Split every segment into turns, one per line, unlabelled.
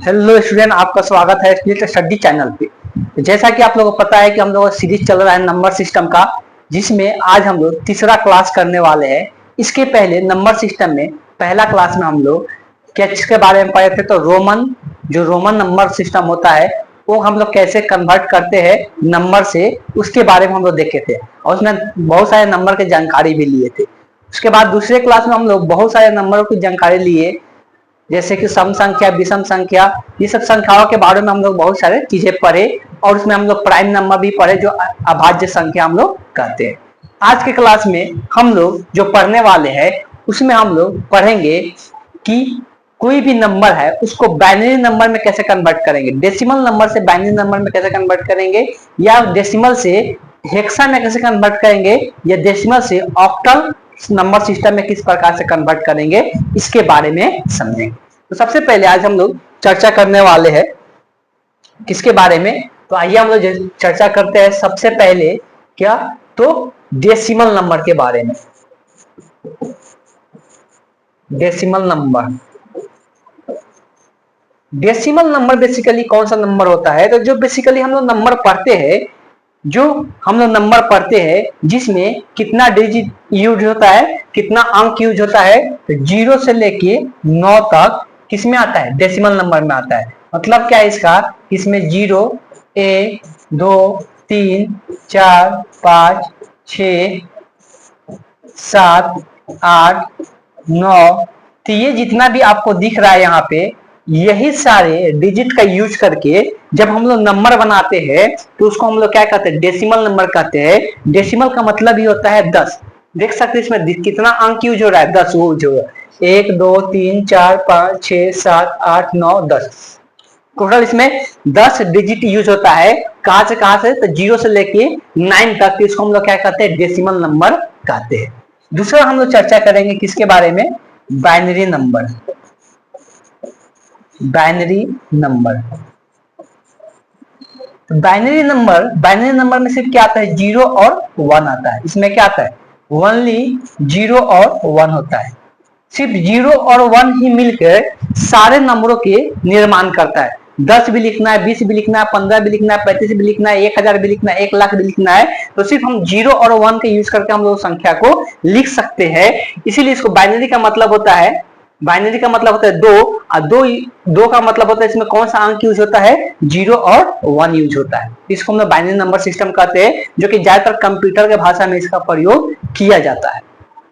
Hello student, आपका स्वागत है स्प्लिट स्टडी चैनल पे। तो जैसा कि आप लोगों को पता है कि हम लोग सीरीज चल रहा है नंबर सिस्टम का, जिसमें आज हम लोग तीसरा क्लास करने वाले हैं। इसके पहले नंबर सिस्टम में पहला क्लास में हम लोग किसके बारे में पढ़े थे, तो रोमन जो रोमन नंबर सिस्टम होता है वो हम लोग कैसे कन्वर्ट करते हैं नंबर से, उसके बारे में हम लोग देखे थे और उसमें बहुत सारे नंबर की जानकारी भी लिए थे। उसके बाद दूसरे क्लास में हम लोग बहुत सारे नंबरों की जानकारी लिए, जैसे कि सम संख्या, विषम संख्या, ये सब संख्याओं के बारे में हम लोग बहुत सारे चीजें पढ़े और उसमें हम लोग प्राइम नंबर भी पढ़े जो अभाज्य संख्या हम लोग कहते हैं। आज के क्लास में हम लोग जो पढ़ने वाले हैं उसमें हम लोग पढ़ेंगे कि कोई भी नंबर है उसको बाइनरी नंबर में कैसे कन्वर्ट करेंगे, डेसिमल नंबर से बाइनरी नंबर में कैसे कन्वर्ट करेंगे, या डेसिमल से हेक्सा में कैसे कन्वर्ट करेंगे, या डेसिमल से ऑक्टल नंबर सिस्टम में किस प्रकार से कन्वर्ट करेंगे, इसके बारे में समझेंगे। तो सबसे पहले आज हम लोग चर्चा करने वाले हैं किसके बारे में, तो आइए हम लोग चर्चा करते हैं सबसे पहले क्या, तो डेसिमल नंबर के बारे में। Decimal number, decimal number basically कौन सा नंबर होता है, तो जो बेसिकली हम लोग नंबर पढ़ते हैं, जो हम लोग नंबर पढ़ते हैं जिसमें कितना डिजिट यूज होता है, कितना अंक यूज होता है, तो 0 से लेके 9 तक किसमें आता है, डेसिमल नंबर में आता है। मतलब क्या है इसका, इसमें 0, 1, 2, 3, 4, 5, 6, 7, 8, 9, तो ये जितना भी आपको दिख रहा है यहाँ पे, यही सारे डिजिट का यूज करके जब हम लोग नंबर बनाते हैं तो उसको हम लोग क्या कहते हैं, डेसिमल नंबर कहते हैं। डेसिमल का मतलब ही होता है 10। देख सकते हैं इसमें कितना अंक यूज हो रहा है, 10 यूज हो रहा है। 1, 2, 3, 4, 5, 6, 7, 8, 9, 10, टोटल इसमें 10 डिजिट यूज होता है। कहां से, तो 0 से लेके 9 तक, इसको हम लोग क्या कहते हैं, डेसिमल नंबर कहते हैं। दूसरा हम लोग चर्चा करेंगे किसके बारे में, binary number. Binary number, binary number में सिर्फ क्या आता है, 0 और 1 आता है। इसमें क्या आता है, ओनली 0 और 1 होता है। सिर्फ 0 और 1 ही मिलकर सारे नंबरों के निर्माण करता है। 10 भी लिखना है, 20 भी लिखना है, 15 भी लिखना है, 35 भी लिखना है, 1000 भी लिखना है, 1 लाख भी लिखना है, तो सिर्फ हम 0 और 1 का यूज करके हम लोग संख्या को लिख सकते हैं। इसीलिए इसको बाइनरी का मतलब होता है, बाइनरी का मतलब होता है 2, और दो का मतलब होता है इसमें कौन सा अंक यूज होता है, 0 और 1 यूज होता है। इसको हम लोग बाइनरी नंबर सिस्टम कहते हैं, जो कि ज्यादातर कंप्यूटर के भाषा में इसका प्रयोग किया जाता है।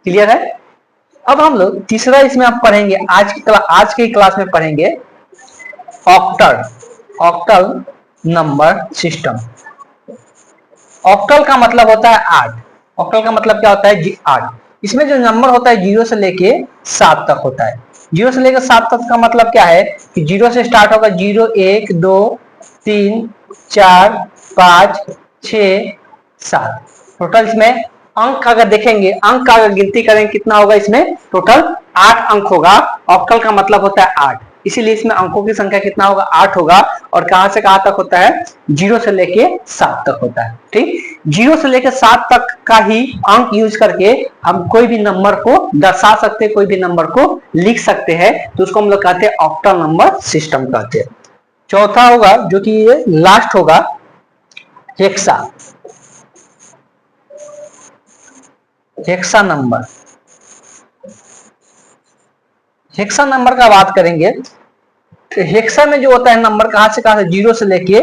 क्लियर है। अब हम लोग तीसरा इसमें आप पढ़ेंगे, आज के क्लास में पढ़ेंगे ऑक्टल नंबर सिस्टम। ऑक्टल का मतलब होता है 8। ऑक्टल का मतलब क्या होता है, 8। इसमें जो नंबर होता है 0 से लेके 7 तक होता है। 0 से लेकर 7 तक का मतलब क्या है कि 0 से स्टार्ट होगा, 0, 1, 2, 3, 4, 5, 6, 7। टोटल इसमें अंक अगर देखेंगे, अंक का अगर गिनती करेंगे कितना होगा, इसमें टोटल 8 अंक होगा। ऑक्टल का मतलब होता है 8, इसीलिए इसमें अंकों की संख्या कितना होगा, 8 होगा। और कहां से कहां तक होता है, 0 से लेके 7 तक होता है। ठीक, 0 से लेके 7 तक का ही अंक यूज करके हम कोई भी नंबर को दर्शा सकते हैं, कोई भी नंबर को लिख सकते हैं, तो उसको हम लोग कहते हैं ऑक्टल नंबर सिस्टम कहते हैं। चौथा होगा जो कि ये लास्ट होगा, hexa. Hexa number, hexa number का बात करेंगे तो हेक्सा में जो होता है नंबर कहां से 0 से लेके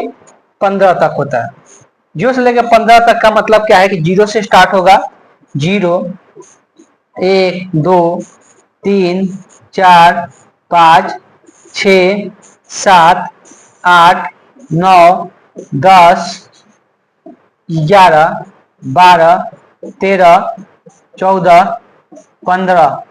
15 तक होता है। 0 से लेकर 15 तक का मतलब क्या है कि 0 से स्टार्ट होगा, 0, 1, 2, 3, 4, 5, 6, 7, 8, 9, 10, 11, 12, 13, 14, 15,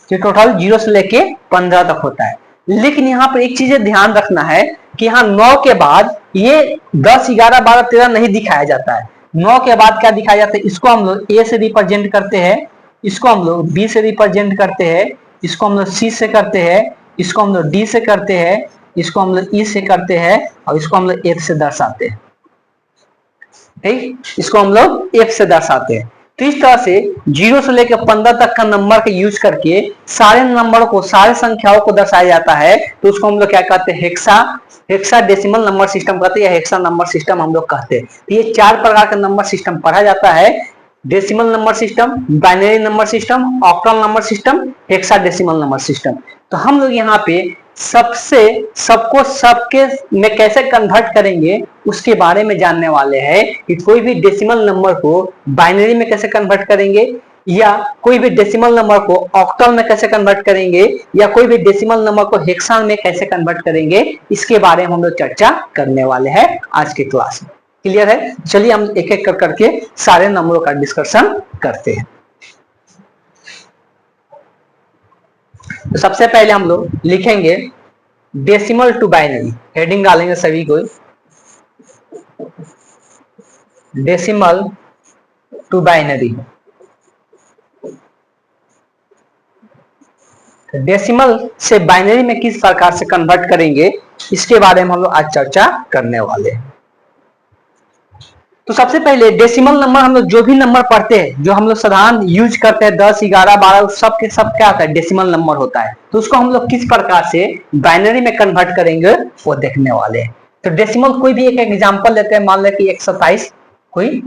ये टोटल 0 से लेके 15 तक होता है। लेकिन यहाँ पर एक चीज ध्यान रखना है कि यहाँ 9 के बाद ये 10, 11, 12, 13 नहीं दिखाया जाता है। 9 के बाद क्या दिखाया जाता है, इसको हम लोग ए से रिप्रेजेंट करते हैं, इसको हम लोग बी से रिप्रेजेंट करते हैं, इसको हम लोग सी से करते हैं, इसको हम लोग डी से करते हैं, इसको हम लोग ई से करते हैं, और इसको हम लोग एफ से दर्शाते हैं। ठीक, इसको हम लोग एफ से दर्शाते हैं। तो इस तरह से 0 से लेकर 15 तक का नंबर का यूज करके सारे नंबरों को, सारे संख्याओं को दर्शाया जाता है। तो उसको हम लोग क्या कहते हैं, हेक्सा डेसिमल नंबर सिस्टम कहते हैं या हेक्सा नंबर सिस्टम हम लोग कहते हैं। तो ये 4 प्रकार का नंबर सिस्टम पढ़ा जाता है, decimal number system, binary number system, octal number system, hexa decimal number system. तो हम लोग यहाँ पे सबको सबके में कैसे कन्वर्ट करेंगे उसके बारे में जानने वाले हैं कि कोई भी डेसिमल नंबर को बाइनरी में कैसे कन्वर्ट करेंगे, या कोई भी डेसिमल नंबर को ऑक्टल में कैसे कन्वर्ट करेंगे, या कोई भी डेसिमल नंबर को हेक्सा में कैसे कन्वर्ट करेंगे, इसके बारे में हम लोग चर्चा करने वाले हैं आज के क्लास में। क्लियर है? चलिए हम एक एक कर करके सारे नंबरों का डिस्कशन करते हैं। तो सबसे पहले हम लोग लिखेंगे डेसिमल टू बाइनरी, हेडिंग डालेंगे सभी को, डेसिमल टू बाइनरी। डेसिमल से बाइनरी में किस प्रकार से कन्वर्ट करेंगे इसके बारे में हम लोग आज चर्चा करने वाले हैं। तो सबसे पहले डेसिमल नंबर हम लोग जो भी नंबर पढ़ते हैं, जो हम लोग साधारण यूज करते हैं 10, 11, 12, सब के सब क्या होता है, डेसिमल नंबर होता है। तो उसको हम लोग किस प्रकार से बाइनरी में कन्वर्ट करेंगे वो देखने वाले हैं। तो डेसिमल कोई भी एक एग्जांपल लेते हैं, मान लें कि 127 कोई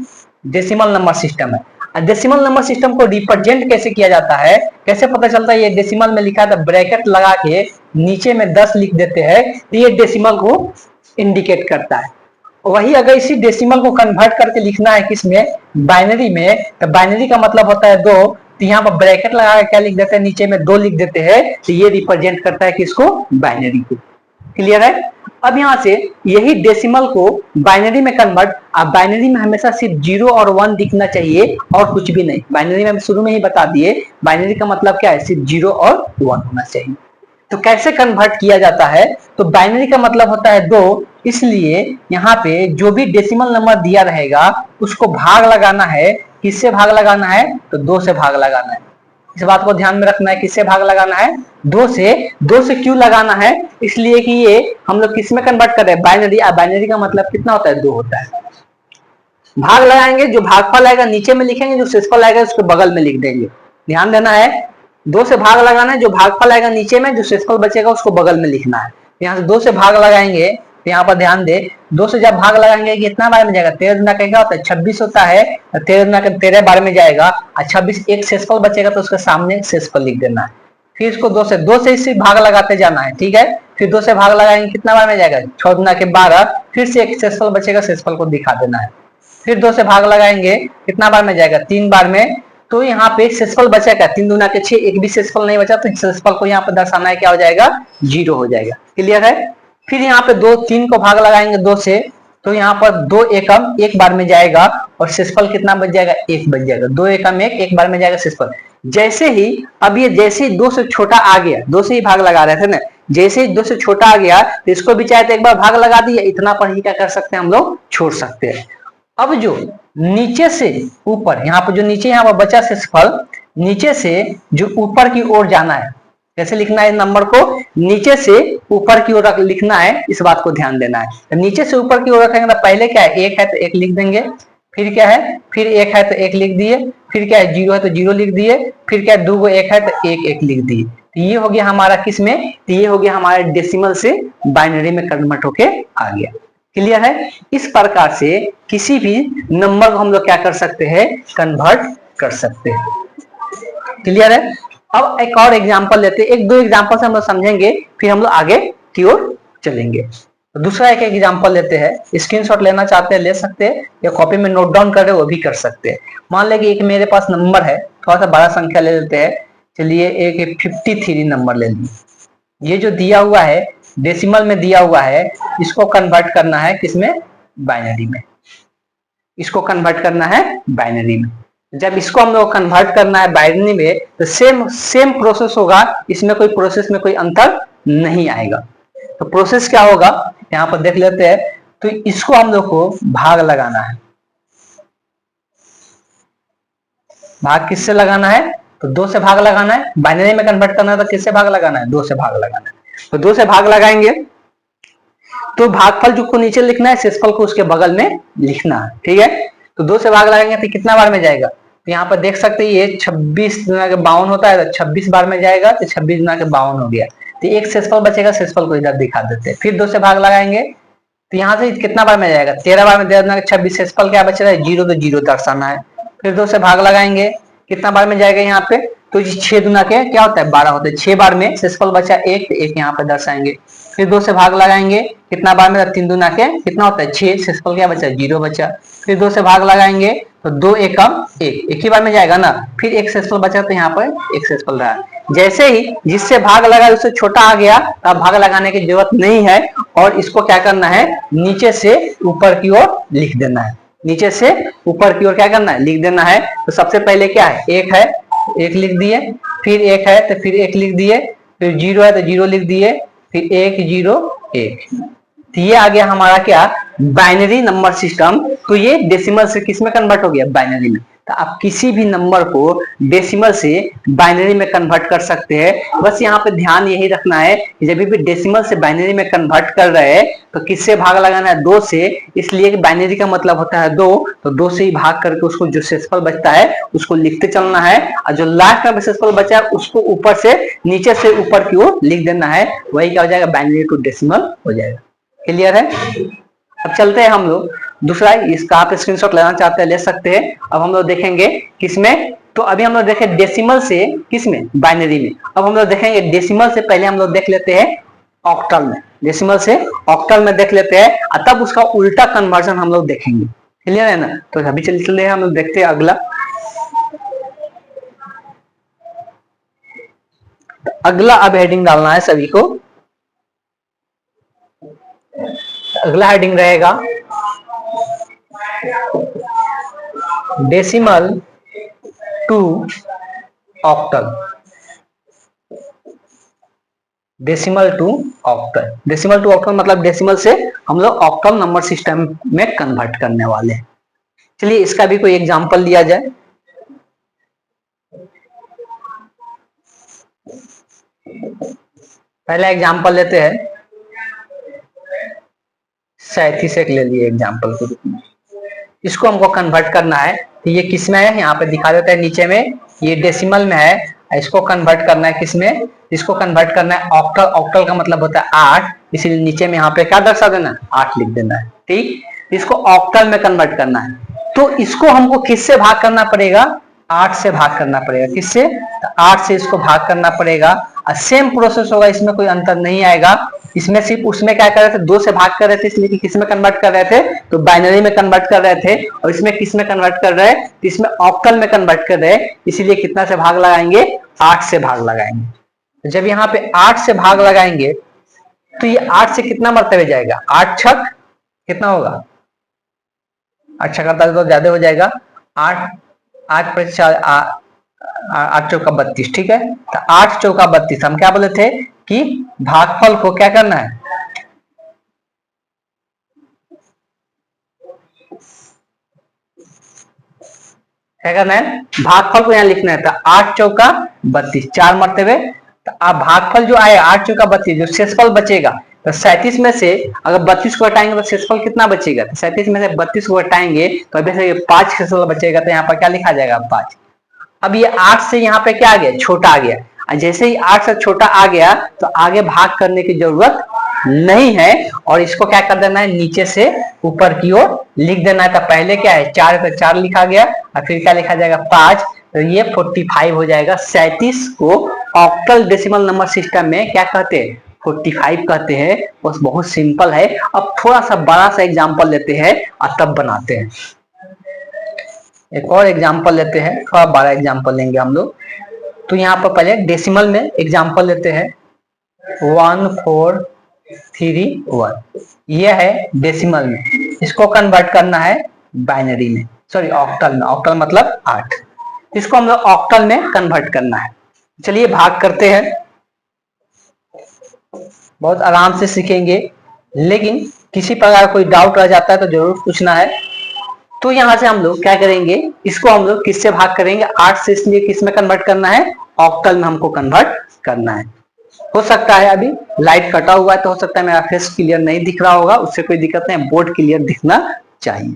डेसिमल नंबर सिस्टम है। डेसिमल नंबर सिस्टम को रिप्रेजेंट कैसे किया जाता है, कैसे पता चलता है ये डेसिमल में लिखा है, तो ब्रैकेट लगा के नीचे में 10 लिख देते हैं, तो ये डेसिमल को इंडिकेट करता है। वही अगर इसी डेसिमल को कन्वर्ट करके लिखना है किसमें, बाइनरी में, तो बाइनरी का मतलब होता है 2, तो यहाँ पर ब्रैकेट लगा के क्या लिख देते हैं, नीचे में 2 लिख देते हैं, तो ये रिप्रेजेंट करता है किसको, बाइनरी को। क्लियर है? अब यहाँ से यही डेसिमल को बाइनरी में कन्वर्ट, अब बाइनरी में हमेशा सिर्फ 0 और 1 दिखना चाहिए और कुछ भी नहीं। बाइनरी में शुरू में ही बता दिए, बाइनरी का मतलब क्या है, सिर्फ 0 और 1 होना चाहिए। तो कैसे कन्वर्ट किया जाता है, तो बाइनरी का मतलब होता है 2, इसलिए यहाँ पे जो भी डेसिमल नंबर दिया रहेगा उसको भाग लगाना है। किससे भाग लगाना है, तो 2 से भाग लगाना है। इस बात को ध्यान में रखना है, किससे भाग लगाना है, 2 से। 2 से क्यों लगाना है, इसलिए कि ये हम लोग किस में कन्वर्ट कर रहे हैं, बाइनरी। बाइनरी का मतलब कितना होता है, 2 होता है। भाग लगाएंगे, जो भागफल आएगा नीचे में लिखेंगे, जो शेषफल आएगा उसके बगल में लिख देंगे। ध्यान देना है, 2 से भाग लगाना है, जो भागफल आएगा नीचे में, जो शेषफल बचेगा उसको बगल में लिखना है। यहाँ से 2 से भाग लगाएंगे, तो यहाँ पर ध्यान दे, 2 से जब भाग लगाएंगे कितना बार में जाएगा, 13 दुना क्या होता है, 26 होता है, 13 दुना 13 बार में जाएगा, और 26 एक शेषफल बचेगा तो उसके सामने शेषफल लिख देना है। फिर इसको 2 से इसी भाग लगाते जाना है, ठीक है। फिर 2 से भाग लगाएंगे, कितना बार में जाएगा, 6 दुना 12, फिर से एक शेषफल बचेगा, शेषफल को दिखा देना है। फिर 2 से भाग लगाएंगे, कितना बार में जाएगा, 3 बार में, तो यहाँ पे शेषफल बचेगा 3 दुना 6, एक भी शेषफल नहीं बचा, तो शेषफल को यहाँ पे दर्शाना है, क्या हो जाएगा, 0 हो जाएगा। क्लियर है? फिर यहाँ पे 3 को भाग लगाएंगे 2 से, तो यहाँ पर 2 एकम एक बार में जाएगा और शेषफल कितना बच जाएगा, 1 बच जाएगा। 2 एकम एक बार में जाएगा शेषफल। जैसे ही अब ये जैसे ही 2 से छोटा आ गया, 2 से ही भाग लगा रहे थे ना, जैसे ही 2 से छोटा आ गया तो इसको भी चाहे तो एक बार भाग लगा दिया, इतना पर ही क्या कर सकते हैं हम लोग, छोड़ सकते हैं। अब जो नीचे से ऊपर, यहाँ पर जो नीचे यहाँ पर बचा शेषफल, नीचे से जो ऊपर की ओर जाना है, कैसे लिखना है नंबर को, नीचे से ऊपर की ओर लिखना है, इस बात को ध्यान देना है। तो नीचे से ऊपर की ओर रखेंगे तो पहले क्या है, 1 है तो 1 लिख देंगे, फिर क्या है, फिर 1 है तो 1 लिख दिए, फिर क्या है, 0 है तो 0 लिख दिए, फिर क्या है, 2 को 1 है तो 1 1 लिख दिए। तो ये हो गया हमारा किसमें, तो ये हो गया हमारे डेसिमल से बाइनरी में कन्वर्ट होके आ गया। क्लियर है? इस प्रकार से किसी भी नंबर को हम लोग क्या कर सकते हैं, कन्वर्ट कर सकते हैं। क्लियर है? अब एक और एग्जांपल लेते हैं, 1-2 एग्जांपल से हम लोग समझेंगे, फिर हम लोग आगे की ओर चलेंगे। तो दूसरा एक एग्जांपल लेते हैं, स्क्रीनशॉट लेना चाहते हैं ले सकते हैं, या कॉपी में नोट डाउन कर रहे वो भी कर सकते हैं। मान लें कि एक मेरे पास नंबर है, थोड़ा सा बड़ा संख्या ले लेते हैं, चलिए एक 53 नंबर ले लीजिए। ये जो दिया हुआ है डेसिमल में दिया हुआ है, इसको कन्वर्ट करना है किसमें, बाइनरी में। इसको कन्वर्ट करना है बाइनरी में। जब इसको हम लोग कन्वर्ट करना है बाइनरी में, तो सेम प्रोसेस होगा, इसमें कोई प्रोसेस में कोई अंतर नहीं आएगा। तो प्रोसेस क्या होगा, यहाँ पर देख लेते हैं। तो इसको हम लोग को भाग लगाना है। भाग किससे लगाना है, तो 2 से भाग लगाना है। बाइनरी में कन्वर्ट करना है तो किससे भाग लगाना है, 2 से भाग लगाना है। तो 2 से भाग लगाएंगे तो भागफल जो को नीचे लिखना है, शेषफल को उसके बगल में लिखना है, ठीक है। तो 2 से भाग लगाएंगे तो कितना बार में जाएगा, तो यहाँ पर देख सकते हैं ये 26 गुना के 52 होता है, तो 26 बार में जाएगा तो 26 गुना के 52 हो गया। तो एक शेषफल बचेगा, शेषफल को इधर दिखा देते हैं। फिर 2 से भाग लगाएंगे तो यहाँ से कितना बार में जाएगा, 13 बार में, 26 शेषफल क्या बच रहा है, 0, तो 0 दर्शाना है। फिर 2 से भाग लगाएंगे, कितना बार में जाएगा यहाँ पे, तो 6 दुना के क्या होता है, 12 होता है। 6 बार में शेषफल बचा 1, तो 1 यहाँ पे दर्शाएंगे। फिर 2 से भाग लगाएंगे, कितना बार में, 3 दुना के कितना होता है 6, शेषफल क्या बचा, 0 बचा। फिर 2 से भाग लगाएंगे तो 2 एकम 1, एक ही बार में जाएगा ना। फिर एक शेषफल बचा तो यहाँ पर एक शेषफल रहा। जैसे ही जिससे भाग लगा उससे छोटा आ गया, अब भाग लगाने की जरूरत नहीं है, और इसको क्या करना है, नीचे से ऊपर की ओर लिख देना है। नीचे से ऊपर की ओर क्या करना है, लिख देना है। तो सबसे पहले क्या है, 1 है, 1 लिख दिए। फिर 1 है तो फिर 1 लिख दिए। फिर 0 है तो 0 लिख दिए। फिर 1 0 1। तो ये आ गया हमारा क्या, बाइनरी नंबर सिस्टम। तो ये डेसिमल से किस में कन्वर्ट हो गया, बाइनरी में। तो आप किसी भी नंबर को डेसिमल से बाइनरी में कन्वर्ट कर सकते हैं। बस यहाँ पे ध्यान यही रखना है कि जब भी डेसिमल से बाइनरी में कन्वर्ट कर रहे हैं तो किससे भाग लगाना है, 2 से। इसलिए कि बाइनरी का मतलब होता है 2, तो 2 से ही भाग करके उसको जो शेषफल बचता है उसको लिखते चलना है, और जो लास्ट में शेषफल बचा है उसको ऊपर से नीचे से ऊपर की ओर लिख देना है। वही क्या हो जाएगा, बाइनरी टू डेसिमल हो जाएगा। क्लियर है। अब चलते हैं हम लोग दूसरा, इसका आप स्क्रीनशॉट लेना चाहते हैं ले सकते हैं। अब हम लोग देखेंगे किसमें, तो अभी हम लोग देखे डेसिमल से किसमें, बाइनरी में। अब हम लोग देखेंगे डेसिमल से, पहले हम लोग देख लेते हैं ऑक्टल में। डेसिमल से ऑक्टल में देख लेते हैं, और तब उसका उल्टा कन्वर्जन हम लोग देखेंगे। क्लियर है ना। तो अभी चलते हैं हम लोग देखते हैं अगला। तो अगला अब हेडिंग डालना है सभी को। अगला हेडिंग रहेगा decimal to octal. Decimal to octal, decimal to octal मतलब डेसिमल से हम लोग ऑक्टल नंबर सिस्टम में कन्वर्ट करने वाले हैं। चलिए इसका भी कोई एग्जांपल लिया जाए। पहला एग्जांपल लेते हैं 37 एक ले लिए एग्जांपल के रूप में। इसको हमको कन्वर्ट करना है, तो ये किस में है, यहाँ पे दिखा देता है नीचे में, ये डेसिमल में है। इसको कन्वर्ट करना है किसमें, इसको कन्वर्ट करना है ऑक्टल। ऑक्टल का मतलब होता है 8, इसीलिए नीचे में यहाँ पे क्या दर्शा देना है, 8 लिख देना है। ठीक, इसको ऑक्टल में कन्वर्ट करना है, तो इसको हमको किससे भाग करना पड़ेगा, 8 से भाग करना पड़ेगा। किससे, तो 8 से इसको भाग करना पड़ेगा। और सेम प्रोसेस होगा, इसमें कोई अंतर नहीं आएगा। इसमें सिर्फ उसमें क्या कर रहे थे, 2 से भाग कर रहे थे, इसलिए कि किस में कन्वर्ट कर रहे थे, तो बाइनरी में कन्वर्ट कर रहे थे। और इसमें किस में कन्वर्ट कर रहे हैं, तो इसमें ऑक्टल में कन्वर्ट कर रहे हैं, इसीलिए कितना से भाग लगाएंगे, 8 से भाग लगाएंगे। तो जब यहाँ पे 8 से भाग लगाएंगे तो ये 8 से कितना मरतबे जाएगा, 8 छक कितना होगा, 8 छका तो ज्यादा हो जाएगा, 8 8 पर 8 चौका 32। ठीक है, तो 8 चौका 32। हम क्या बोले थे कि भागफल को क्या करना है, क्या करना है, भागफल को यहाँ लिखना है। तो 8 चौका 32, 4 मरतबे। तो आप भागफल जो आए 8 चौका 32, जो शेषफल बचेगा, तो 37 में से अगर 32 को हटाएंगे तो शेषफल कितना बचेगा, तो 37 में से 32 को हटाएंगे तो अभी से 5 शेषफल बचेगा। तो यहाँ पर क्या लिखा जाएगा, 5। अब ये 8 से यहाँ पे क्या आ गया, छोटा आ गया। जैसे ही 8 से छोटा आ गया तो आगे भाग करने की जरूरत नहीं है, और इसको क्या कर देना है, नीचे से ऊपर की ओर लिख देना है। तो पहले क्या है, 4 पे 4 लिखा गया, और फिर क्या लिखा जाएगा, 5। तो ये 45 हो जाएगा। 37 को ऑक्टल डेसिमल नंबर सिस्टम में क्या कहते हैं, 45 कहते हैं। बस बहुत सिंपल है। अब थोड़ा सा बड़ा सा एग्जाम्पल लेते हैं और तब बनाते हैं। एक और एग्जाम्पल लेते हैं, थोड़ा बड़ा एग्जाम्पल लेंगे हम लोग। तो यहाँ पर पहले डेसिमल में एग्जाम्पल लेते हैं 1431। यह है डेसिमल में, इसको कन्वर्ट करना है बाइनरी में, सॉरी ऑक्टल में। ऑक्टल मतलब 8, इसको हम लोग ऑक्टल में कन्वर्ट करना है। चलिए भाग करते हैं, बहुत आराम से सीखेंगे, लेकिन किसी प्रकार कोई डाउट रह जाता है तो जरूर पूछना है। तो यहां से हम लोग क्या करेंगे, इसको हम लोग किससे भाग करेंगे, 8 से, इसलिए किस में कन्वर्ट करना है, ऑक्टल में हमको कन्वर्ट करना है। हो सकता है अभी लाइट कटा हुआ है तो हो सकता है मेरा फेस क्लियर नहीं दिख रहा होगा, उससे कोई दिक्कत नहीं, बोर्ड क्लियर दिखना चाहिए।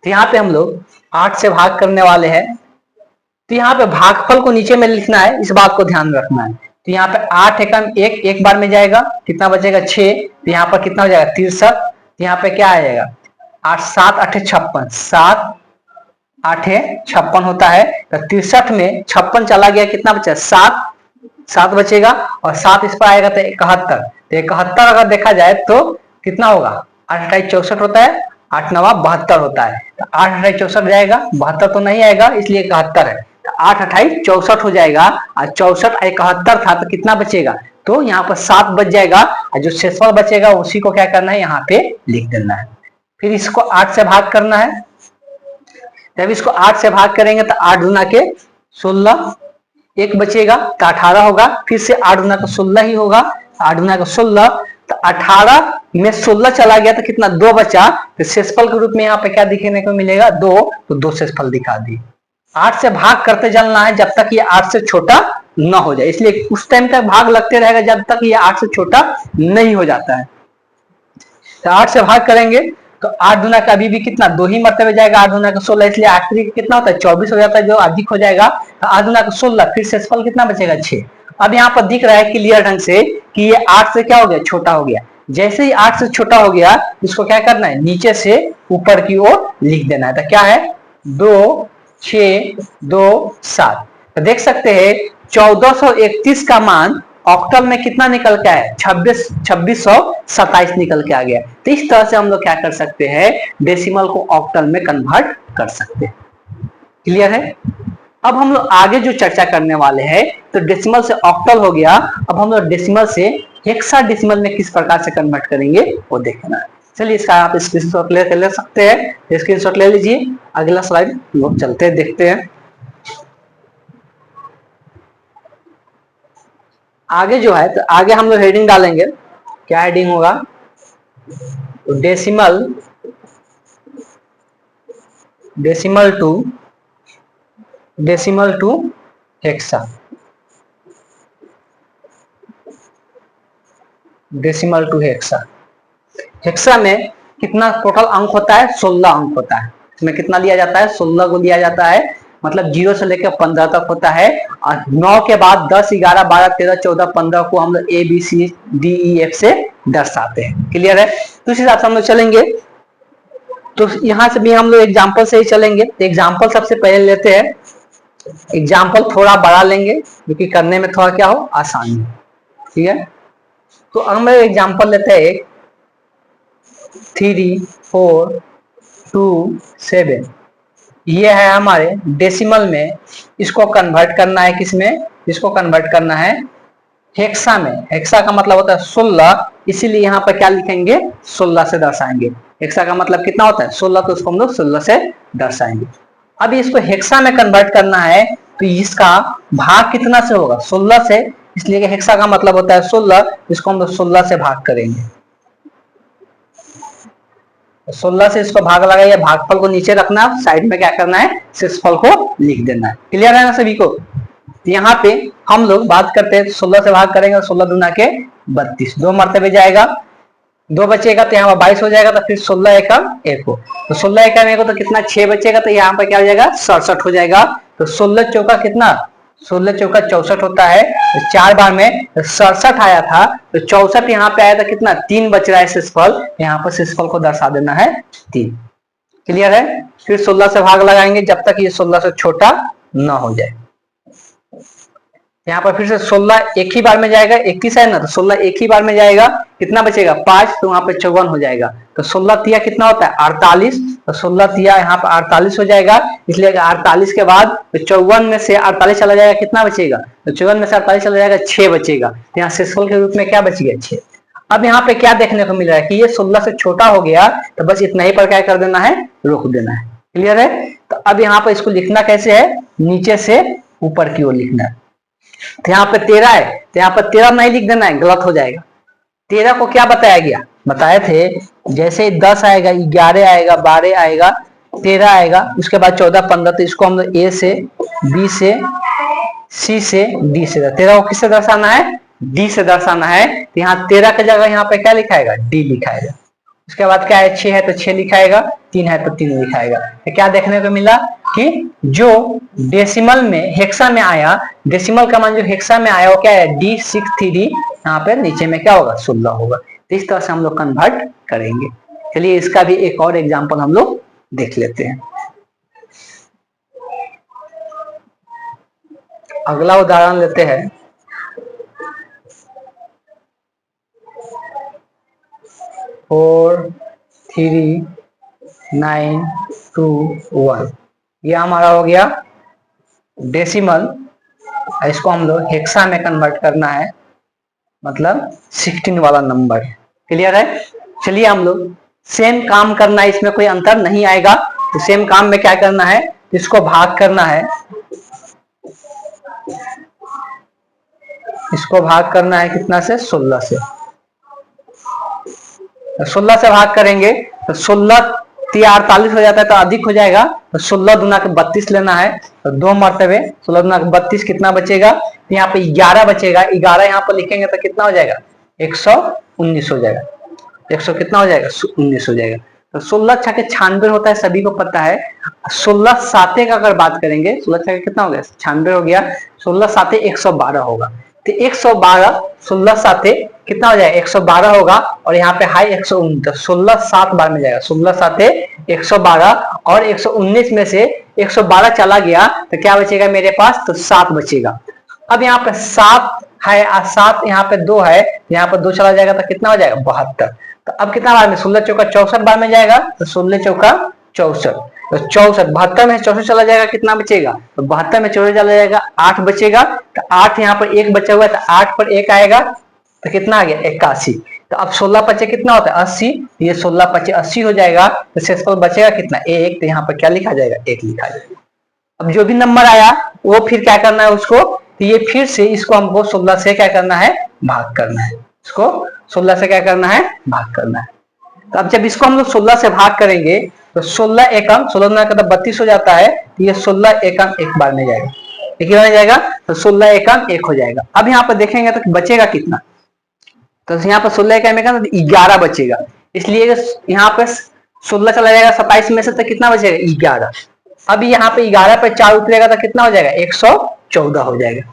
तो यहाँ पे हम लोग 8 से भाग करने वाले हैं। तो यहाँ पे भागफल को नीचे में लिखना है, इस बात को ध्यान रखना है। तो यहाँ पे 8 एकम एक बार में जाएगा, कितना बचेगा 6। तो यहाँ पर कितना हो जाएगा 63। तो यहाँ पे क्या आ जाएगा 8 7 8 56, 7 8 56 होता है। तो 63 में 56 चला गया, कितना बचा 7 7 बचेगा, और 7 इस पर आएगा तो 71। तो 71 अगर देखा जाए तो कितना होगा 8 8 64 होता है, 8 9 72 होता है। तो 8 8 64 जाएगा, 72 तो नहीं आएगा, इसलिए 71 है। तो 8 8 64 हो जाएगा, और 64 71 था तो कितना बचेगा, तो यहाँ पर 7 बच जाएगा, और जो शेषफल बचेगा उसी को क्या करना है यहाँ पे लिख देना है। फिर इसको 8 से भाग करना है। जब इसको 8 से भाग करेंगे तो 8 गुना के 16, एक बचेगा तो 18 होगा। फिर से 8 गुना का 16 ही होगा, 8 गुना का 16, तो 18 में 16 चला गया तो कितना 2 बचा। तो शेषफल के रूप में यहाँ पे क्या दिखने को मिलेगा 2, तो 2 शेषफल दिखा दी। 8 से भाग करते चलना है जब तक ये 8 से छोटा न हो जाए, इसलिए उस टाइम तक भाग लगते रहेगा जब तक ये 8 से छोटा नहीं हो जाता है। तो 8 से भाग करेंगे तो 8 गुना का अभी भी कितना 2 ही मरतबे जाएगा, 8 गुना का 16, इसलिए 8 कितना होता है 24 हो जाता है, जो अधिक हो जाएगा। 8 गुना का 16, फिर शेषफल कितना बचेगा 6। अब यहाँ पर दिख रहा है क्लियर ढंग से कि ये 8 से क्या हो गया छोटा हो गया। जैसे ही 8 से छोटा हो गया, इसको क्या करना है नीचे से ऊपर की ओर लिख देना है। तो क्या है 2 6 2 7। तो देख सकते हैं 1431 का मान ऑक्टल में कितना निकल के आया 2627 निकल के आ गया। तो इस तरह से हम लोग क्या कर सकते हैं डेसिमल को ऑक्टल में कन्वर्ट कर सकते हैं। क्लियर है। अब हम लोग आगे जो चर्चा करने वाले हैं, तो डेसिमल से ऑक्टल हो गया, अब हम लोग डेसिमल से हेक्साडेसिमल में किस प्रकार से कन्वर्ट करेंगे वो देखना है। चलिए इसका आप स्क्रीनशॉट ले सकते हैं, स्क्रीनशॉट ले लीजिए। अगला स्लाइड लोग चलते हैं, देखते हैं आगे जो है। तो आगे हम लोग हेडिंग डालेंगे, क्या हेडिंग होगा decimal to hexa, decimal to hexa. Hexa में कितना टोटल अंक होता है 16 अंक होता है। इसमें कितना लिया जाता है 16 को लिया जाता है, मतलब 0 से लेकर 15 तक होता है। और 9 के बाद 10 11 12 13 14 15 को हम लोग ABCDEF से दर्शाते हैं। क्लियर है। तो इस हिसाब से हम लोग चलेंगे। तो यहां से भी हम लोग एग्जाम्पल से ही चलेंगे। एग्जाम्पल सबसे पहले लेते हैं, एग्जाम्पल थोड़ा बड़ा लेंगे क्योंकि करने में थोड़ा क्या हो आसानी। ठीक है। तो हम लोग एग्जाम्पल लेते हैं 3 4 2 7। ये है हमारे डेसिमल में, इसको कन्वर्ट करना है किसमें, इसको कन्वर्ट करना है हेक्सा में। हेक्सा का मतलब होता है 16, इसीलिए यहाँ पर क्या लिखेंगे 16 से दर्शाएंगे। हेक्सा का मतलब कितना होता है 16, तो उसको हम लोग 16 से दर्शाएंगे। अब इसको हेक्सा में कन्वर्ट करना है तो इसका भाग कितना से होगा 16 से, इसलिए हेक्सा का मतलब होता है 16, इसको हम लोग 16 से भाग करेंगे। 16 से इसको भाग लगाइए, भागफल को नीचे रखना, साइड में क्या करना है शेषफल को लिख देना है। क्लियर है ना सभी को। यहाँ पे हम लोग बात करते हैं 16 से भाग करेंगे, 16 दूना के 32, 2 मरतबे जाएगा, 2 बचेगा तो यहाँ पर 22 हो जाएगा। तो फिर 16 एकम 1 हो, तो 16 एकम 1 हो तो कितना 6 बचेगा, तो यहाँ पर क्या हो जाएगा 67 हो जाएगा। तो 16 चौका कितना 16 चौका 64 होता है। तो 4 बार में 67 आया था, तो 64 यहाँ पे आया था, कितना 3 बच रहा है शेषफल, यहाँ पर शेषफल को दर्शा देना है 3। क्लियर है। फिर 16 से भाग लगाएंगे जब तक ये 16 से छोटा न हो जाए। यहाँ पर फिर से 16 एक ही बार में जाएगा, 21 है ना, तो 16 एक ही बार में जाएगा, कितना बचेगा 5, तो वहां पे 54 हो जाएगा। तो 16 तिया कितना होता है 48, तो 16 तिया यहाँ पर 48 हो जाएगा, इसलिए 48 के बाद तो 54 में से 48 चला जाएगा, कितना बचेगा, तो 54 में से 48 चला जाएगा 6 बचेगा। तो यहाँ शेषफल के रूप में क्या बच गया 6। अब यहाँ पे क्या देखने को मिल रहा है कि ये 16 से छोटा हो गया, तो बस इतना ही पर क्या कर देना है रोक देना है। क्लियर है। तो अब यहाँ पर इसको लिखना कैसे है, नीचे से ऊपर की ओर लिखना है। तो यहाँ पे 13 है, तो यहाँ पर 13 नहीं लिख देना है, गलत हो जाएगा। 13 को क्या बताया गया, बताए थे जैसे 10 आएगा, 11 आएगा, 12 आएगा, 13 आएगा, उसके बाद 14 15, तो इसको हम लोग A से B से C से D से, 13 को किससे दर्शाना है D से दर्शाना है। तो यहाँ 13 की जगह यहाँ पे क्या लिखाएगा D लिखाएगा। उसके बाद क्या है, 6 है तो 6 लिखाएगा, 3 है तो 3 लिखाएगा। तो क्या देखने को मिला कि जो डेसिमल में हेक्सा में आया, डेसिमल का मान जो हेक्सा में आया वो क्या है, D63, यहाँ पे नीचे में क्या होगा, 16 होगा। तो इस तरह से हम लोग कन्वर्ट करेंगे। चलिए इसका भी एक और एग्जाम्पल हम लोग देख लेते हैं। अगला उदाहरण लेते हैं। 4 3 9 2 1, ये हमारा हो गया डेसिमल। इसको हम लोग हेक्सा में कन्वर्ट करना है, मतलब 16 वाला नंबर। क्लियर है। चलिए हम लोग सेम काम करना है, इसमें कोई अंतर नहीं आएगा। तो सेम काम में क्या करना है, इसको भाग करना है, इसको भाग करना है कितना से, 16 से। 16 से भाग करेंगे तो 16 48 हो जाता है तो अधिक हो जाएगा। तो 16 दूना के 32 लेना है, तो 2 मरतबे 16 दूना के 32 कितना बचेगा, तो यहाँ पे 11 बचेगा। 11 यहाँ पर लिखेंगे तो कितना हो जाएगा, 119 हो जाएगा। 100 कितना हो जाएगा, 19 हो जाएगा। तो 16 छके 96 होता है, सभी को पता है। 16 साते का अगर बात करेंगे, 16 छके कितना हो गया, 96 हो गया। 16 साते 112 होगा। तो 112 16 साते कितना हो जाएगा, 112 होगा। और यहाँ पे हाई 119, तो 16 7 बार में जाएगा। 16 साते 112 और 119 में से 112 चला गया तो क्या बचेगा मेरे पास, तो 7 बचेगा। अब यहाँ पे 7 है, 7 यहाँ पे 2 है, यहाँ पर 2 चला जाएगा तो कितना हो जाएगा, 72। तो अब कितना बार में, 16 चौका 64 बार में जाएगा। तो 16 चौका 64, तो 64 72 में 64 चला जाएगा, कितना बचेगा, तो 72 में 64 चला जाएगा, 8 बचेगा। तो 8 यहाँ पर 1 बचा हुआ है, तो 8 पर 1 आएगा तो कितना आ गया, 81। तो अब 16 पचे कितना होता है, 80। ये 16 पचे 80 हो जाएगा। तो शेषफल बचेगा कितना, 1। तो यहाँ पर क्या लिखा जाएगा, 1 लिखा जाएगा। अब जो भी नंबर आया वो फिर क्या करना है उसको, तो ये फिर से इसको हमको 16 से क्या करना है, भाग करना है। इसको 16 से क्या करना है, भाग करना है। तो अब जब इसको हम लोग 16 से भाग करेंगे तो 16 एकम 16 का 32 हो जाता है। तो ये 16 एकम 1 बार में जाएगा, एक बार में जाएगा। तो 16 एकम 1 हो जाएगा। अब यहाँ पर देखेंगे तो बचेगा कितना, तो यहाँ पर 16 एकम 1 11 बचेगा। इसलिए यहाँ पे 16 चला जाएगा 27 में से, तो कितना बचेगा, 11। अब यहाँ पे 11 पे 4 उतरेगा तो कितना हो जाएगा, 114 हो जाएगा।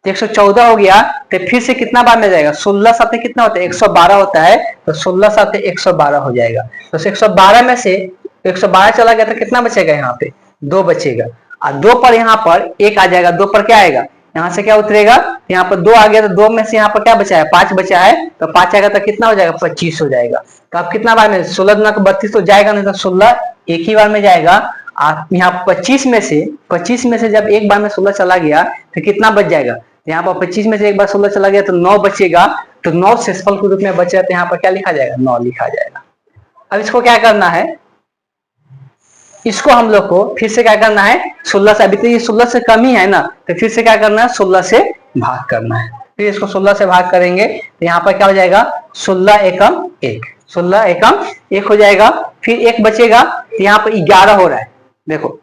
114 हो गया। तो फिर से कितना बार में जाएगा, 16 साथे कितना होता है, 112 होता है। तो 16 साथे 112 हो जाएगा। तो 112 में से 112 चला गया तो कितना बचेगा, यहाँ पे 2 बचेगा। और 2 पर यहाँ पर 1 आ जाएगा। 2 पर क्या आएगा, यहाँ से क्या उतरेगा, यहाँ पर 2 आ गया। तो 2 में से यहाँ पर क्या बचा है, 5 बचा है। तो 5 आएगा तो कितना हो जाएगा, 25 हो जाएगा। तो अब कितना बार में, 16 दूना 32 तो जाएगा नहीं, तो 16 एक ही बार में जाएगा। यहाँ 25 में से जब एक बार में 16 चला गया तो कितना बच जाएगा, यहाँ पर 25 में से एक बार 16 चला गया तो 9 बचेगा। तो 9 शेषफल के रूप में बचा, तो यहाँ पर क्या लिखा जाएगा, 9 लिखा जाएगा। अब इसको क्या करना है, इसको हम लोग को फिर से क्या करना है, 16 से, अभी तो ये 16 से कम ही है ना, तो फिर से क्या करना है, 16 से भाग करना है। फिर इसको 16 से भाग करेंगे तो यहाँ पर क्या हो जाएगा, 16 एकम 1, 16 एकम 1 हो जाएगा। फिर 1 बचेगा, तो यहाँ पर 11 हो रहा है। देखो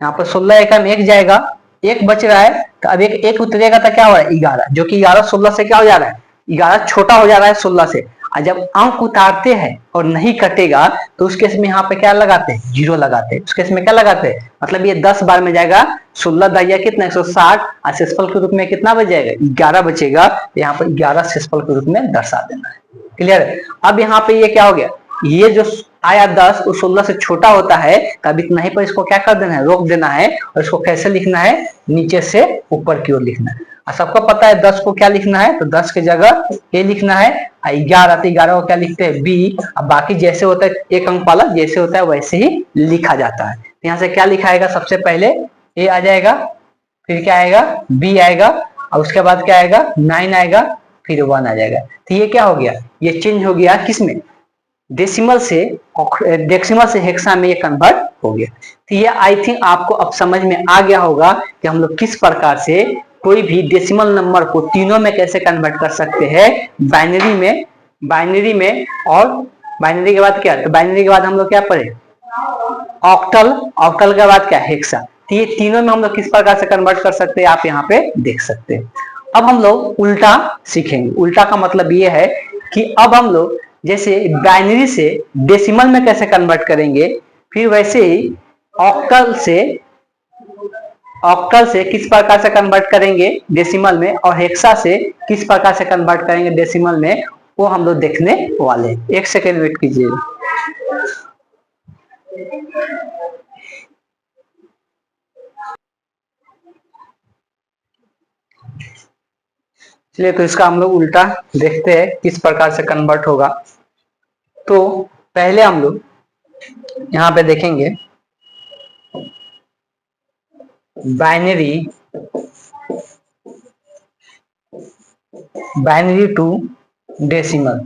यहाँ पर 16 एकम 1 जाएगा, 1 बच रहा है। तो अब एक उतरेगा तो क्या हो रहा है, 11, जो कि 11 16 से क्या हो जा रहा है, 11 छोटा हो जा रहा है 16 से। और जब अंक उतारते हैं और नहीं कटेगा तो उस केस में यहाँ पे क्या लगाते हैं, 0 लगाते हैं। उस केस में क्या लगाते हैं, मतलब ये 10 बार में जाएगा। 16 दहिया कितना, 160, और शेषफल के रूप में कितना बच जाएगा, 11 बचेगा। तो यहाँ पर 11 शेषफल के रूप में दर्शा देना है। क्लियर है। अब यहाँ पे ये क्या हो गया, ये जो आया 10 वो 16 से छोटा होता है, तब इतना ही पर इसको क्या कर देना है, रोक देना है। और इसको कैसे लिखना है, नीचे से ऊपर की ओर लिखना है। और सबको पता है 10 को क्या लिखना है, तो 10 की जगह ए लिखना है। 11 तो 11 को क्या लिखते हैं, बी। अब बाकी जैसे होता है एक अंक वाला जैसे होता है वैसे ही लिखा जाता है। तो यहाँ से क्या लिखा आएगा, सबसे पहले ए आ जाएगा, फिर क्या आएगा, बी आएगा, और उसके बाद क्या आएगा, 9 आएगा, फिर 1 आ जाएगा। तो ये क्या हो गया, ये चेंज हो गया किसमें, डेसिमल से हेक्सा में ये कन्वर्ट हो गया। तो ये आई थिंक आपको अब समझ में आ गया होगा कि हम लोग किस प्रकार से कोई भी डेसिमल नंबर को तीनों में कैसे कन्वर्ट कर सकते हैं, बाइनरी में। और बाइनरी के बाद क्या, तो बाइनरी के बाद हम लोग क्या पढ़े, ऑक्टल के बाद क्या, हेक्सा। तो ये तीनों में हम लोग किस प्रकार से कन्वर्ट कर सकते हैं, आप यहाँ पे देख सकते हैं। अब हम लोग उल्टा सीखेंगे। उल्टा का मतलब ये है कि अब हम लोग जैसे बाइनरी से डेसिमल में कैसे कन्वर्ट करेंगे, फिर वैसे ही ऑक्टल से किस प्रकार से कन्वर्ट करेंगे डेसिमल में, और हेक्सा से किस प्रकार से कन्वर्ट करेंगे डेसिमल में, वो हम लोग देखने वाले। एक सेकेंड वेट कीजिए। चलिए तो इसका हम लोग उल्टा देखते हैं किस प्रकार से कन्वर्ट होगा। तो पहले हम लोग यहाँ पे देखेंगे बाइनरी टू डेसिमल।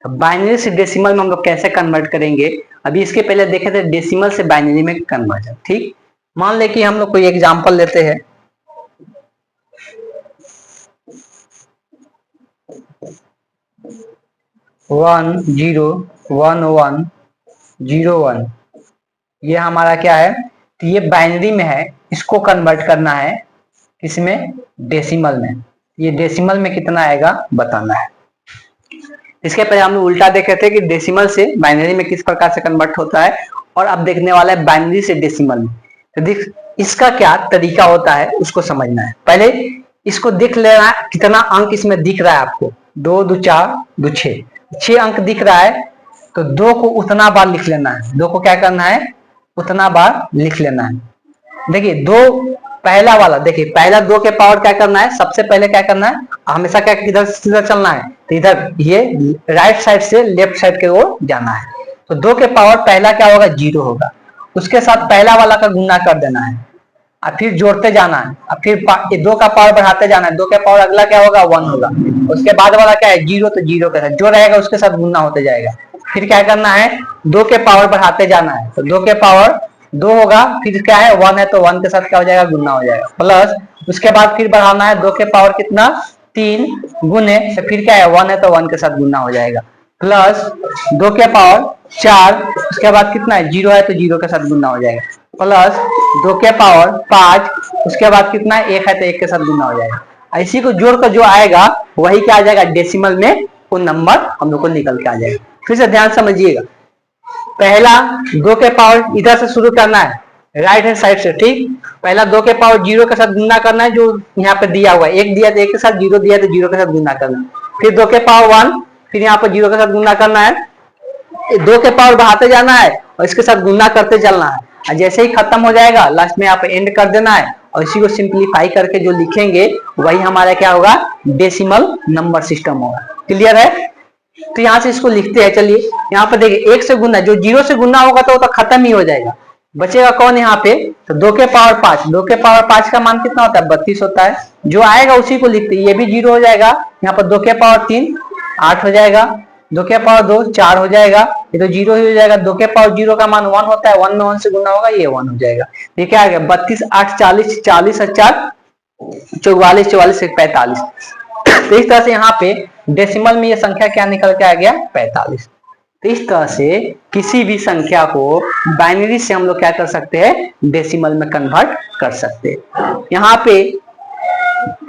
बाइनरी से डेसिमल में हम लोग कैसे कन्वर्ट करेंगे, अभी इसके पहले देखे थे डेसिमल से बाइनरी में कन्वर्जन। ठीक, मान ले कि हम लोग कोई एग्जांपल लेते हैं, 101101, ये हमारा क्या है, तो ये बाइनरी में है, इसको कन्वर्ट करना है किसमें, डेसिमल में। ये डेसिमल में कितना आएगा बताना है। इसके पहले हम लोग उल्टा देखे थे कि डेसिमल से बाइनरी में किस प्रकार से कन्वर्ट होता है, और अब देखने वाला है बाइनरी से डेसिमल में। तो देख इसका क्या तरीका होता है उसको समझना है। पहले इसको देख लेना है कितना अंक इसमें दिख रहा है आपको, 2 2 4 2 6 अंक दिख रहा है, तो 2 को उतना बार लिख लेना है। 2 को क्या करना है, उतना बार लिख लेना है। देखिए 2 पहला वाला, देखिए पहला 2 के पावर क्या करना है, सबसे पहले क्या करना है, हमेशा क्या इधर सीधा चलना है, तो इधर ये राइट साइड से लेफ्ट साइड के ओर जाना है। तो 2 के पावर पहला क्या होगा, 0 होगा, उसके साथ पहला वाला का गुना कर देना है, और फिर जोड़ते जाना है, और फिर 2 का पावर बढ़ाते जाना है। 2 के पावर अगला क्या होगा, 1 होगा, उसके बाद वाला क्या है 0, तो 0 के साथ जो रहेगा उसके साथ गुना होते जाएगा। फिर क्या करना है, 2 के पावर बढ़ाते जाना है, तो 2 के पावर 2 होगा, फिर क्या है 1 है, तो 1 के साथ क्या हो जाएगा, गुना हो जाएगा, प्लस उसके बाद फिर बढ़ाना है 2 के पावर कितना 3 गुने, तो फिर क्या है 1 है, तो 1 के साथ गुना हो जाएगा, प्लस 2 के पावर 4, उसके बाद कितना है 0 है, तो 0 के साथ गुना हो जाएगा, प्लस 2 के पावर 5, उसके बाद कितना है 1 है, तो 1 के साथ गुना हो जाएगा। इसी को जोड़कर जो आएगा वही क्या आ जाएगा डेसिमल में, वो नंबर हम लोग को निकल के आ जाएगा। फिर से ध्यान समझिएगा, पहला 2 के पावर इधर से शुरू करना है, राइट हैंड साइड से। ठीक, पहला 2 के पावर 0 के साथ गुना करना है, जो यहाँ पे दिया हुआ है, 1 दिया तो 1 के साथ, 0 दिया तो 0 के साथ गुना करना है। फिर 2 के पावर 1, फिर यहाँ पर 0 के साथ गुना करना है, 2 के पावर बढ़ाते जाना है और इसके साथ गुना करते चलना है, और जैसे ही खत्म हो जाएगा लास्ट में यहाँ पे एंड कर देना है, और इसी को सिंप्लीफाई करके जो लिखेंगे वही हमारा क्या होगा, डेसिमल नंबर सिस्टम होगा। क्लियर है, तो यहाँ से इसको लिखते हैं। चलिए यहाँ पे देखिए 1 से गुना, जो 0 से गुना होगा तो खत्म ही हो जाएगा, बचेगा कौन यहाँ पे, तो 2 के पावर 5, 2 के पावर 5 का मान कितना होता है, 32 होता है, जो आएगा उसी को लिखते हैं। ये भी 0 हो जाएगा, यहाँ पर 2 के पावर 3 8 हो जाएगा, 2 के पावर 2 4 हो जाएगा, ये तो 0 ही हो जाएगा। 2 के पावर 0 का मान 1 होता है, 1 में 1 से गुना होगा, ये 1 हो जाएगा। ये क्या आ गया, 32 8 40, 40 और 4 44, 44 से 45। तो इस तरह से यहाँ पे डेसिमल में ये संख्या क्या निकल के आ गया, 45। तो इस तरह से किसी भी संख्या को बाइनरी से हम लोग क्या कर सकते हैं, डेसिमल में कन्वर्ट कर सकते हैं। यहाँ पे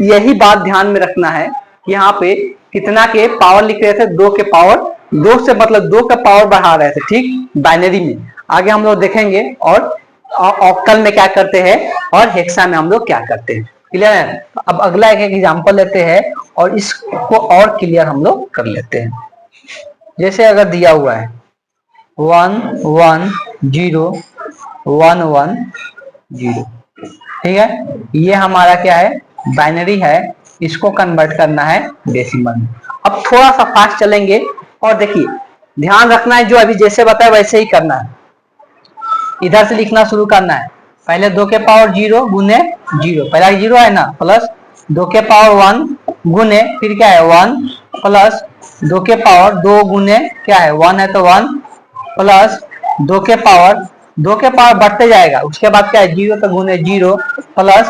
यही बात ध्यान में रखना है कि यहाँ पे कितना के पावर लिख रहे थे, 2 के पावर 2 से मतलब 2 का पावर बढ़ा रहे थे। ठीक, बाइनरी में आगे हम लोग देखेंगे, और ऑक्टल में क्या करते हैं और हेक्सा में हम लोग क्या करते हैं। क्लियर है, अब अगला एक एग्जांपल लेते हैं और इसको और क्लियर हम लोग कर लेते हैं। जैसे अगर दिया हुआ है 1 1 0 1 1 0, ठीक है, ये हमारा क्या है, बाइनरी है, इसको कन्वर्ट करना है डेसिमल में। अब थोड़ा सा फास्ट चलेंगे, और देखिए ध्यान रखना है, जो अभी जैसे बताया वैसे ही करना है। इधर से लिखना शुरू करना है, पहले 2 के पावर 0 गुने 0, पहला 0 है ना, प्लस 2 के पावर 1 गुने, फिर क्या है 1, प्लस 2 के पावर 2 गुने क्या है 1 है, तो 1, प्लस 2 के पावर बढ़ते जाएगा, उसके बाद क्या है 0 तो गुने 0, प्लस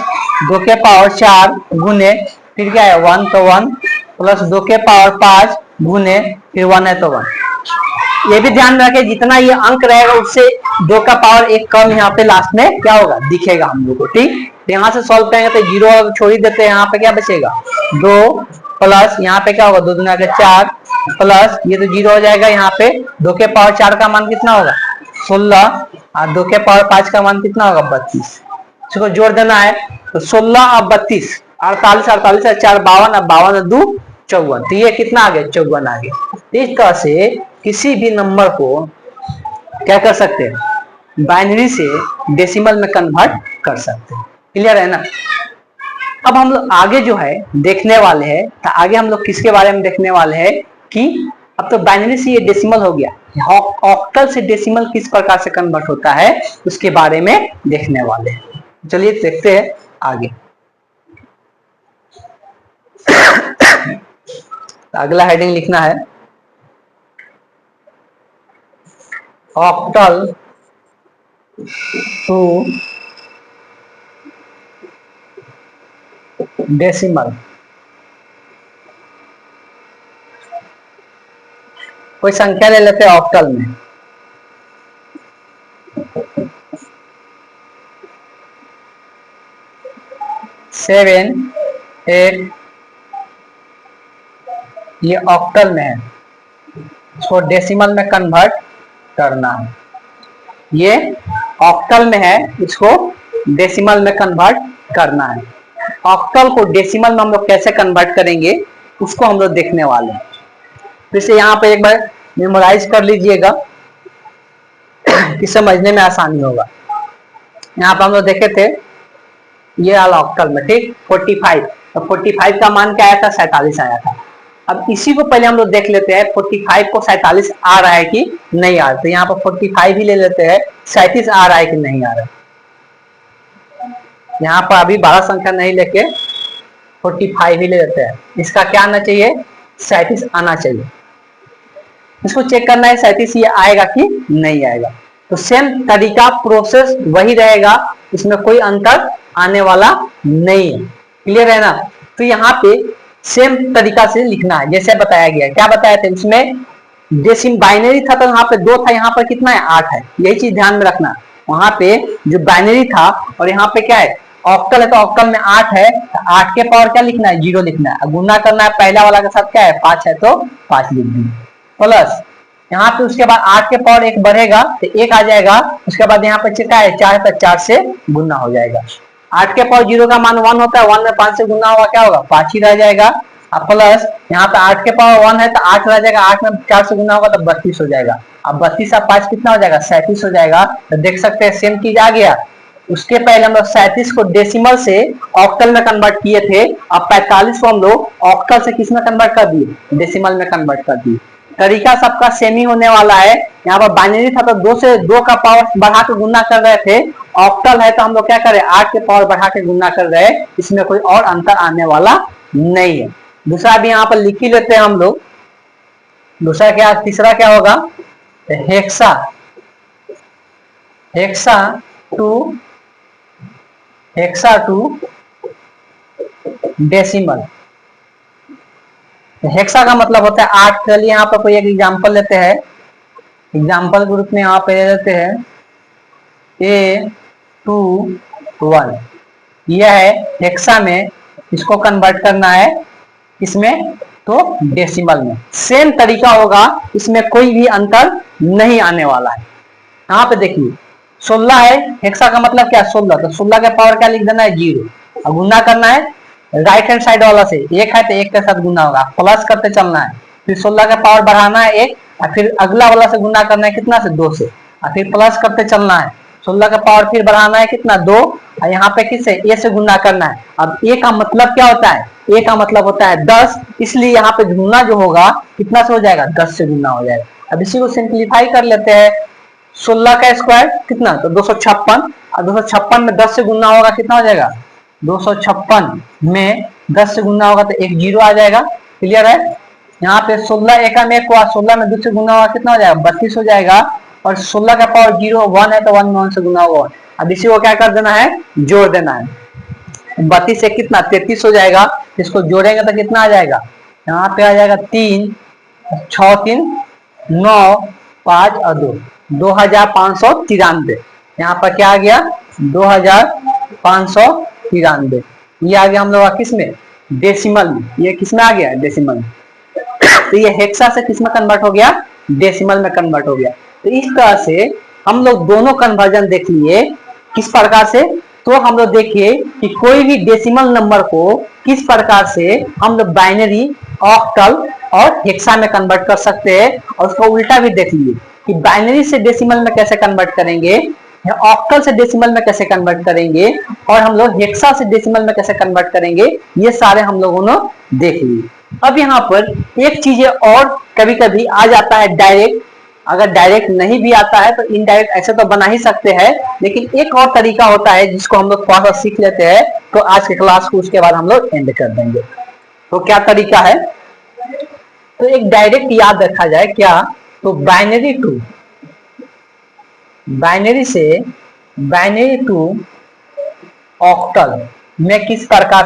2 के पावर 4 गुने, फिर क्या है 1 तो 1, प्लस 2 के पावर 5 गुने, फिर 1 है तो 1। ये भी ध्यान रखें, जितना ये अंक रहेगा उससे 2 का पावर 1 कम यहाँ पे लास्ट में क्या होगा, दिखेगा हम लोग को। ठीक, यहाँ से सॉल्व करेंगे तो 0 छोड़ ही देते हैं, यहाँ पे क्या बचेगा 2 प्लस यहाँ पे क्या होगा 2 दूना के 4 प्लस ये तो 0 हो जाएगा। यहाँ पे 2 के पावर 4 का मान कितना होगा 16 और 2 के पावर 5 का मान कितना होगा 32। इसको जोड़ देना है तो 16 और 32 48 48 और 4 52 और 52 और 2 54। तो ये कितना आ गया 54 आ गया। इस तरह से किसी भी नंबर को क्या कर सकते हैं, बाइनरी से डेसिमल में कन्वर्ट कर सकते हैं। क्लियर है ना। अब हम लोग आगे जो है देखने वाले हैं, तो आगे हम लोग किसके बारे में देखने वाले हैं कि अब तो बाइनरी से ये डेसिमल हो गया, ऑक्टल से डेसिमल किस प्रकार से कन्वर्ट होता है उसके बारे में देखने वाले हैं। चलिए देखते हैं आगे। अगला हेडिंग लिखना है ऑक्टल टू डेसिमल। कोई संख्या ले लेते हैं ऑक्टल में, सेवन 8 ये ऑक्टल में है, इसको डेसिमल में कन्वर्ट करना है। ये ऑक्टल में है, इसको डेसिमल में कन्वर्ट करना है। ऑक्टल को डेसिमल में हम लोग कैसे कन्वर्ट करेंगे उसको हम लोग देखने वाले हैं। फिर से यहाँ पे एक बार मेमोराइज कर लीजिएगा कि समझने में आसानी होगा। यहाँ पर हम लोग देखे थे ये वाला ऑक्टल में, ठीक 45, तो 45 का मान क्या आया था 47 आया था। अब इसी को पहले हम लोग देख लेते हैं 45 को 47 आ रहा है कि नहीं आ रहा। तो यहाँ पर 45 ही ले लेते हैं, 37 आ रहा है कि नहीं आ रहा। यहाँ पर अभी 12 संख्या नहीं लेके 45 ही ले लेते हैं। इसका क्या आना चाहिए 37 आना चाहिए। इसको चेक करना है 37 ये आएगा कि नहीं आएगा। तो सेम तरीका प्रोसेस वही रहेगा, इसमें कोई अंतर आने वाला नहीं है। क्लियर है ना। तो यहाँ पे सेम तरीका से लिखना है जैसे बताया गया है। क्या बताया था इसमें, डेसिम बाइनरी था तो यहाँ पे 2 था, यहाँ पर कितना है 8 है। यही चीज ध्यान में रखना, वहां पे जो बाइनरी था और यहाँ पे क्या है ऑक्टल है, तो ऑक्टल में 8 है, तो 8 के पावर क्या लिखना है 0 लिखना है। गुना करना है पहला वाला के साथ, क्या है 5 है तो 5 लिख दी प्लस यहाँ पे उसके बाद 8 के पावर 1 बढ़ेगा तो 1 आ जाएगा। उसके बाद यहाँ पे क्या है 4 है तो 4 से गुना हो जाएगा। 8 के पावर 0 का मान 1 होता है, 1 में 5 से गुना होगा क्या होगा 5 ही रह जाएगा। अब प्लस यहाँ पे 8 के पावर 1 है तो 8 रह जाएगा, 8 में 4 से गुना होगा तो 32 हो जाएगा। अब 32 और 5 कितना हो जाएगा 37 हो जाएगा। तो देख सकते हैं सेम चीज आ गया। उसके पहले हम लोग 37 को डेसिमल से ऑक्टल में कन्वर्ट किए थे, अब 45 को हम लोग ऑक्टल से किस में कन्वर्ट कर दिए डेसिमल में कन्वर्ट कर दिए। तरीका सबका सेम ही होने वाला है। यहाँ पर बाइनरी था तो 2 से 2 का पावर बढ़ा के गुना कर रहे थे, ऑक्टल है तो हम लोग क्या करें 8 के पावर बढ़ा के गुना कर रहे हैं, इसमें कोई और अंतर आने वाला नहीं है। दूसरा भी यहाँ पर लिख ही लेते हैं हम लोग। दूसरा क्या, तीसरा क्या होगा hexa, hexa to decimal. Hexa का मतलब होता है 8। चलिए यहाँ पर कोई एक एग्जांपल लेते हैं, एग्जांपल ग्रुप में यहाँ पे ले लेते हैं A21। यह है हेक्सा में, इसको कन्वर्ट करना है इसमें तो डेसिमल में। सेम तरीका होगा, इसमें कोई भी अंतर नहीं आने वाला है। यहाँ पे देखिए 16 है, हेक्सा का मतलब क्या 16, तो 16 के पावर क्या लिख देना है 0 और गुना करना है राइट हैंड साइड वाला से। 1 है तो 1 के साथ गुना होगा, प्लस करते चलना है, फिर 16 का पावर बढ़ाना है 1 और फिर अगला वाला से गुना करना है कितना से 2 से, और फिर प्लस करते चलना है। 16 का पावर फिर बढ़ाना है कितना 2 और यहाँ पे किससे ए से गुना करना है। अब ए का मतलब क्या होता है, ए का मतलब होता है 10, इसलिए यहाँ पे गुना जो होगा कितना से हो जाएगा 10 से गुना हो जाएगा। अब इसी को सिंप्लीफाई कर लेते हैं। 16 का स्क्वायर कितना तो 256 और 256 में 10 से गुना होगा कितना हो जाएगा 256 में 10 से गुना होगा तो एक 0 आ जाएगा। क्लियर है। यहाँ पे 16 एकम 1 हुआ, 16 में 2 से गुना होगा कितना हो जाएगा 32 हो जाएगा। और 16 का पावर 0 1 है तो 1 में 1 से गुना होगा। अब इसी को क्या कर देना है जोड़ देना है। 32 से कितना 33 हो जाएगा, इसको जोड़ेंगे तो कितना आ जाएगा यहाँ पे आ जाएगा 3 6 3 9 5 और 2, 2593। यहाँ पर क्या आ गया, 2593। ये आ गया हम लोग किस में, डेसिमल में। ये किस में आ गया, डेसिमल में। तो ये हेक्सा से किस में कन्वर्ट हो गया, डेसिमल में कन्वर्ट हो गया। तो इस तरह से हम लोग दोनों कन्वर्जन देख लिए। किस प्रकार से, तो हम लोग देखिए कि कोई भी डेसिमल नंबर को किस प्रकार से हम लोग बाइनरी, ऑक्टल और हेक्सा में कन्वर्ट कर सकते हैं। और उसका उल्टा भी देख लिए कि बाइनरी से डेसिमल में कैसे कन्वर्ट करेंगे, ऑक्टल से डेसिमल में कैसे कन्वर्ट करेंगे, और हम लोग हेक्सा से डेसिमल में कैसे कन्वर्ट करेंगे। ये सारे हम लोगों ने देख लिए। अब यहाँ पर एक चीज और कभी कभी आ जाता है डायरेक्ट। अगर डायरेक्ट नहीं भी आता है तो इनडायरेक्ट ऐसे तो बना ही सकते हैं, लेकिन एक और तरीका होता है जिसको हम लोग थोड़ा सा सीख लेते हैं। तो आज के क्लास को उसके बाद हम लोग एंड कर देंगे। तो क्या तरीका है, तो एक डायरेक्ट याद रखा जाए क्या, तो बाइनरी टू ऑक्टल में किस प्रकार